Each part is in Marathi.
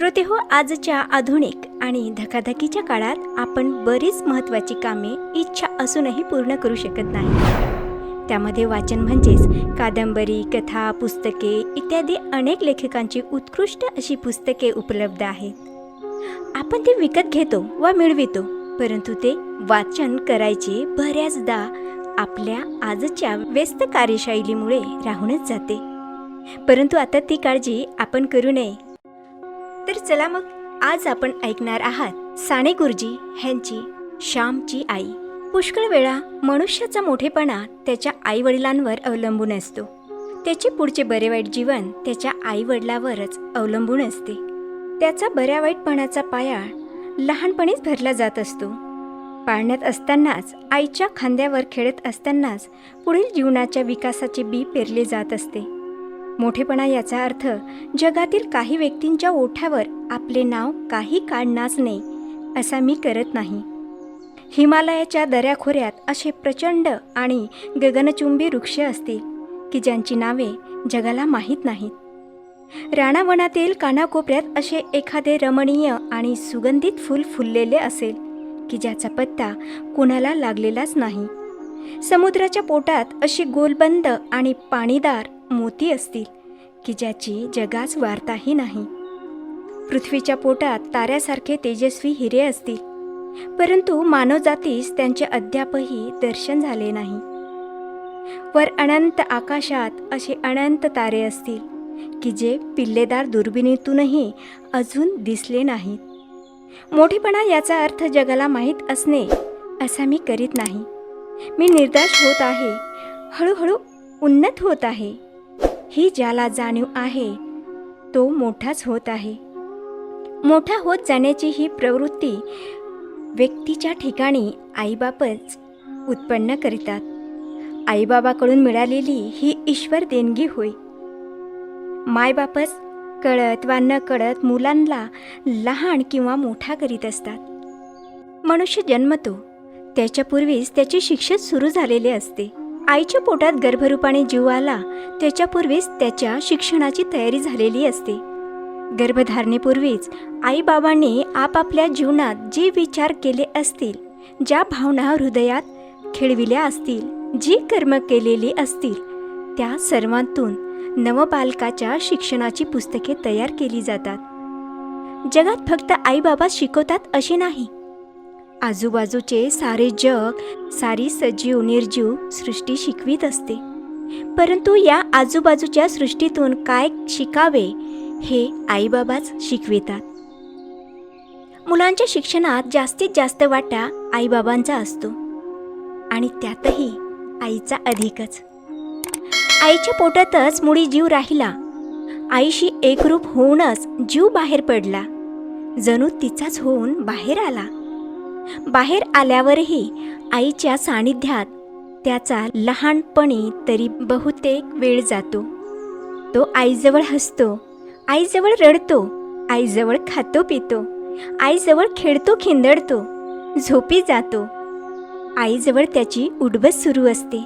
श्रोतेहो, आजच्या आधुनिक आणि धकाधकीच्या काळात आपण बरीच महत्त्वाची कामे इच्छा असूनही पूर्ण करू शकत नाही. त्यामध्ये वाचन म्हणजेच कादंबरी, कथा, पुस्तके इत्यादी अनेक लेखकांची उत्कृष्ट अशी पुस्तके उपलब्ध आहेत. आपण ते विकत घेतो व मिळवितो, परंतु ते वाचन करायचे बऱ्याचदा आपल्या आजच्या व्यस्त कार्यशैलीमुळे राहूनच जाते. परंतु आता ती काळजी आपण करू नये. तर चला मग, आज आपण ऐकणार आहात साने गुरुजी ह्यांची श्यामची आई. पुष्कळ वेळा मनुष्याचा मोठेपणा त्याच्या आईवडिलांवर अवलंबून असतो. त्याचे पुढचे बरे वाईट जीवन त्याच्या आईवडिलावरच अवलंबून असते. त्याचा बऱ्या वाईटपणाचा पाया लहानपणीच भरला जात असतो. पाळण्यात असतानाच, आईच्या खांद्यावर खेळत असतानाच पुढील जीवनाच्या विकासाचे बी पेरले जात असते. मोठेपणा याचा अर्थ जगातील काही व्यक्तींच्या ओठावर आपले नाव काही काळ नाचणे असा मी करत नाही. हिमालयाच्या दऱ्याखोऱ्यात असे प्रचंड आणि गगनचुंबी वृक्ष असतील की ज्यांची नावे जगाला माहीत नाहीत. रानावनातील कानाकोपऱ्यात असे एखादे रमणीय आणि सुगंधित फूल फुललेले असेल की ज्याचा पत्ता कोणाला लागलेलाच नाही. समुद्राच्या पोटात अशी गोलबंद आणि पाणीदार मोती असतील की ज्याची जगास वार्ताही नाही. पृथ्वीच्या पोटात ताऱ्यासारखे तेजस्वी हिरे असतील, परंतु मानवजातीस त्यांचे अद्यापही दर्शन झाले नाही. वर अनंत आकाशात असे अनंत तारे असतील की जे पिल्लेदार दुर्बिणीतूनही अजून दिसले नाहीत. मोठेपणा याचा अर्थ जगाला माहीत असणे असा मी करीत नाही. मी निर्दाश होत आहे, हळूहळू उन्नत होत आहे. ही ज्याला जाणीव आहे तो मोठाच होत आहे. मोठा होत जाण्याची ही प्रवृत्ती व्यक्तीच्या ठिकाणी आईबापच उत्पन्न करीतात. आईबाबाकडून मिळालेली ही ईश्वर देणगी होय. मायबापच कळत वा न कळत मुलांना लहान किंवा मोठा करीत असतात. मनुष्य जन्मतो त्याच्यापूर्वीच त्याचे शिक्षण सुरू झालेले असते. आईच्या पोटात गर्भरूपाने जीव आला त्याच्यापूर्वीच त्याच्या शिक्षणाची तयारी झालेली असते. गर्भधारणेपूर्वीच आईबाबांनी आपापल्या जीवनात जे विचार केले असतील, ज्या भावना हृदयात खेळविल्या असतील, जी कर्म केलेली असतील, त्या सर्वांतून नवबालकाच्या शिक्षणाची पुस्तके तयार केली जातात. जगात फक्त आईबाबाच शिकवतात असे नाही. आजूबाजूचे सारे जग, सारी सजीव निर्जीव सृष्टी शिकवीत असते. परंतु या आजूबाजूच्या सृष्टीतून काय शिकावे हे आईबाबाच शिकवितात. मुलांच्या शिक्षणात जास्तीत जास्त वाटा आईबाबांचा असतो आणि त्यातही आईचा अधिकच. आईच्या पोटातच मुळी जीव राहिला. आईशी एकरूप होऊनच जीव बाहेर पडला, जणू तिचाच होऊन बाहेर आला. बाहेर आल्यावरही आईच्या सानिध्यात त्याचा लहानपणी तरी बहुतेक वेळ जातो. तो आईजवळ हसतो, आईजवळ रडतो, आईजवळ खातो पितो, आईजवळ खेळतो खिंदडतो, झोपी जातो. आईजवळ त्याची उडबस सुरू असते.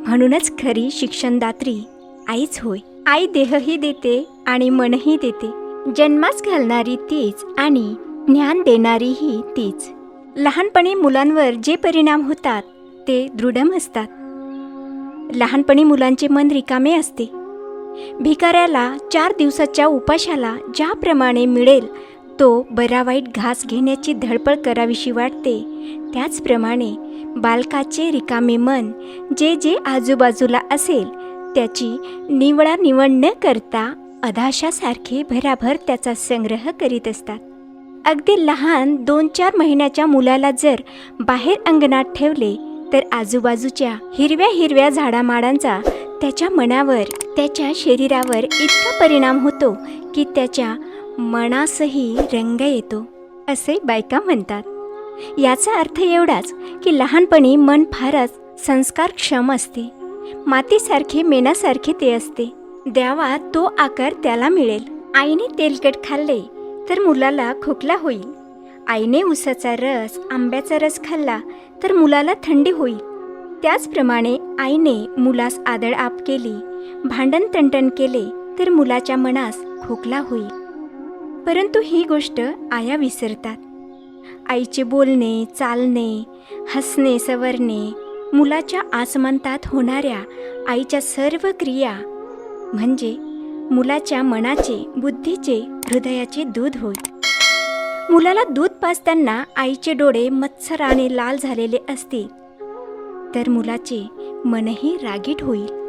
म्हणूनच खरी शिक्षणदात्री आईच होय. आई देहही देते आणि मनही देते. जन्मास घालणारी तीच आणि ज्ञान देणारीही तीच. लहानपणी मुलांवर जे परिणाम होतात ते दृढम असतात. लहानपणी मुलांचे मन रिकामे असते. भिकाऱ्याला 4 दिवसाच्या उपाशाला ज्याप्रमाणे मिळेल तो बरा वाईट घास घेण्याची धडपड करावीशी वाटते, त्याचप्रमाणे बालकाचे रिकामे मन जे जे आजूबाजूला असेल त्याची निवडानिवड न करता अधाशासारखे भराभर त्याचा संग्रह करीत असतात. अगदी लहान 2-4 महिन्याच्या मुलाला जर बाहेर अंगणात ठेवले तर आजूबाजूच्या हिरव्या हिरव्या झाडामाडांचा त्याच्या मनावर, त्याच्या शरीरावर इतका परिणाम होतो की त्याच्या मनासही रंग येतो असे बायका म्हणतात. याचा अर्थ एवढाच की लहानपणी मन फारच संस्कारक्षम असते. मातीसारखे, मेणासारखे ते असते. द्यावा तो आकार त्याला मिळेल. आईने तेलकट खाल्ले तर मुलाला खोकला होईल. आईने उसाचा रस, आंब्याचा रस खाल्ला तर मुलाला थंडी होईल. त्याचप्रमाणे आईने मुलास आदळआप केली, भांडण तंटण केले तर मुलाच्या मनास खोकला होईल. परंतु ही गोष्ट आया विसरतात. आईचे बोलणे, चालणे, हसणे, सवरणे, मुलाच्या आसमंतात होणाऱ्या आईच्या सर्व क्रिया म्हणजे मुलाच्या मनाचे, बुद्धीचे, हृदयाचे दूध होय. मुलाला दूध पाजताना आईचे डोळे मत्सराने लाल झालेले असतील तर मुलाचे मनही रागीट होईल.